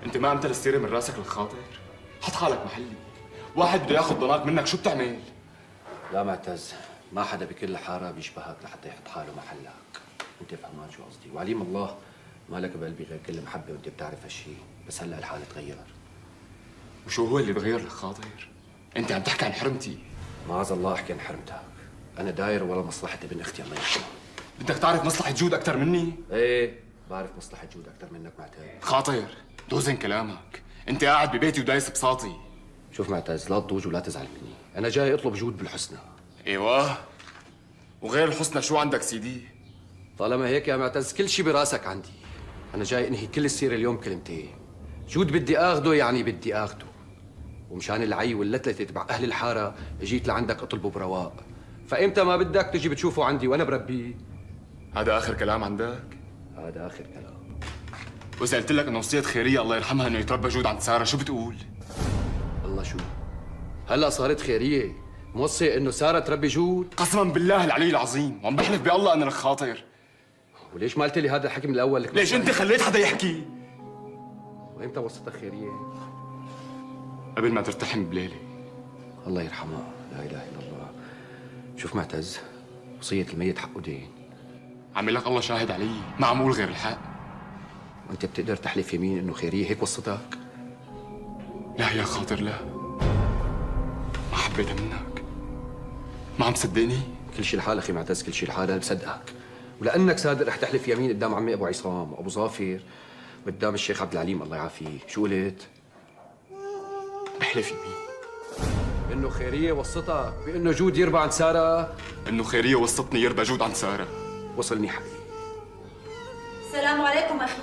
انت ما عم تلستيري من راسك للخاطر؟ حط حالك محلي، واحد بده ياخذ ضناك منك شو بتعمل؟ لا معتز، ما حدا بكل حاره بيشبهك لحتى يحط حاله محلك. انت فهمان شو قصدي، وعليم الله مالك بقلبي غير كل محبه وانت بتعرف هالشيء، بس هلا الحال تغير. وشو هو اللي بغير الخاطر؟ انت عم تحكي عن حرمتي. معاذ الله احكي عن حرمتك، انا داير ولا مصلحه ابن اختي الله يرحمه. بدك تعرف مصلحة جود أكثر مني؟ ايه بعرف مصلحه جود اكثر منك معتز. خاطر دوزن كلامك، انت قاعد ببيتي ودايس بساطي. شوف معتز، لا تضوج ولا تزعل مني، انا جاي اطلب جود بالحسنى. ايوه، وغير الحسنى شو عندك سيدي؟ طالما هيك يا معتز كل شيء براسك عندي. انا جاي انهي كل السيره اليوم كلمتين. جود بدي اخذه يعني بدي اخذه، ومشان العي واللتلته تبع اهل الحاره جيت لعندك اطلبه برواق، فامتى ما بدك تجي بتشوفه عندي وانا بربيه. هذا آخر كلام عندك؟ هذا اخر كلام. وإذا قلت لك إنه وصية خيرية الله يرحمها إنه يتربى جود عند سارة شو بتقول؟ الله شو؟ هلا صارت خيريه موصي انه ساره تربي جود؟ قسما بالله العلي العظيم وعم بحلف بالله أنا لك خاطر. وليش ما قلت لي هذا الحكي من الاول؟ لك ليش أنت خليت حدا يحكي؟ وامتى وصيتك خيريه؟ قبل ما ترتحم بليلة. الله يرحمها، لا اله الا الله. شوف معتز، وصيه الميت حقه دين. عم لك الله شاهد علي، ما عم أقول غير الحق. وانت بتقدر تحلف يمين انه خيريه هيك وصتك؟ لا يا خاطر لا، ما حبيتها منك. ما عم تصدقني؟ كل شيء لحال اخي معتز، كل شيء لحال. انا بصدقك، ولانك صادق رح تحلف يمين قدام عمي ابو عصام وابو ظافر وقدام الشيخ عبد العليم الله يعافيه. شو قلت؟ بحلف يمين انه خيريه وصتك بانه جود يربى عند ساره. إنه خيرية وصتني يربى جود عند سارة. وصلني حقي. السلام عليكم أخي.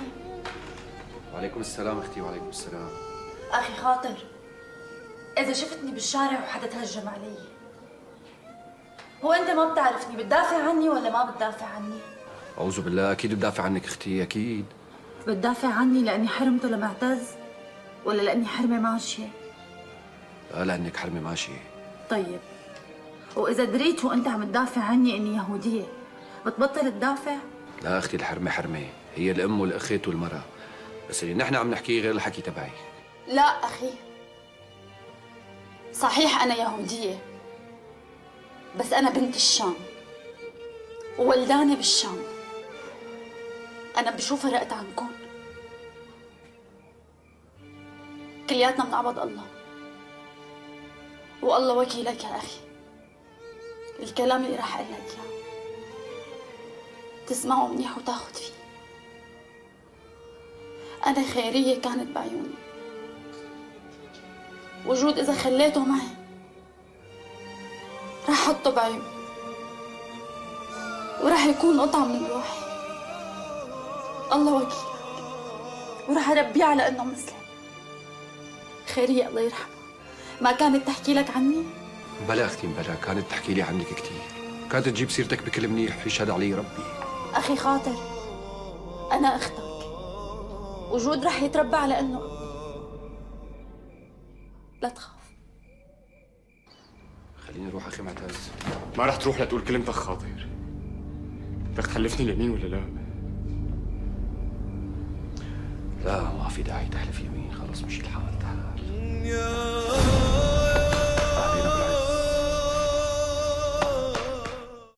وعليكم السلام اختي. وعليكم السلام. أخي خاطر، إذا شفتني بالشارع وحدا تهجم علي، هو أنت ما بتعرفني بتدافع عني ولا ما بتدافع عني؟ اعوذ بالله، اكيد بدافع عنك اختي، اكيد. بتدافع عني لأني حرمته لمعتز ولا لأني حرمة ماشية؟ لا، لانك حرمه ماشيه. طيب، وإذا دريت وأنت عم تدافع عني إني يهودية، بتبطل تدافع؟ لا اختي، الحرمه حرمه، هي الام والاخت والمراه، بس اللي نحن عم نحكيه غير الحكي تبعي. لا أخي، صحيح أنا يهودية، بس أنا بنت الشام وولدانة بالشام. أنا بشو فرقت عنكم؟ كلياتنا بنعبد الله، والله وكيلك يا أخي. الكلام اللي راح أقول لك إياه تسمعه منيح وتاخد فيه. أنا خيرية كانت بعيوني، وجود إذا خليته معي راح أحطه بعيوني وراح يكون قطعة من روحي. الله وكيلك، وراح أربيه على إنه مسلم. خيرية الله يرحمها ما كانت تحكي لك عني؟ بلا اختي بلا، كانت تحكي لي عنك كثير، كانت تجيب سيرتك بكل منيح، يشهد علي ربي. أخي خاطر، أنا أختك، وجود رح يتربى على إنه لا تخاف. خليني اروح اخي معتز. ما رح تروح لتقول كلمتك خاطر. بدك تحلفني اليمين ولا لا؟ لا، ما في داعي تحلف يمين، خلص مشي الحال. تعال.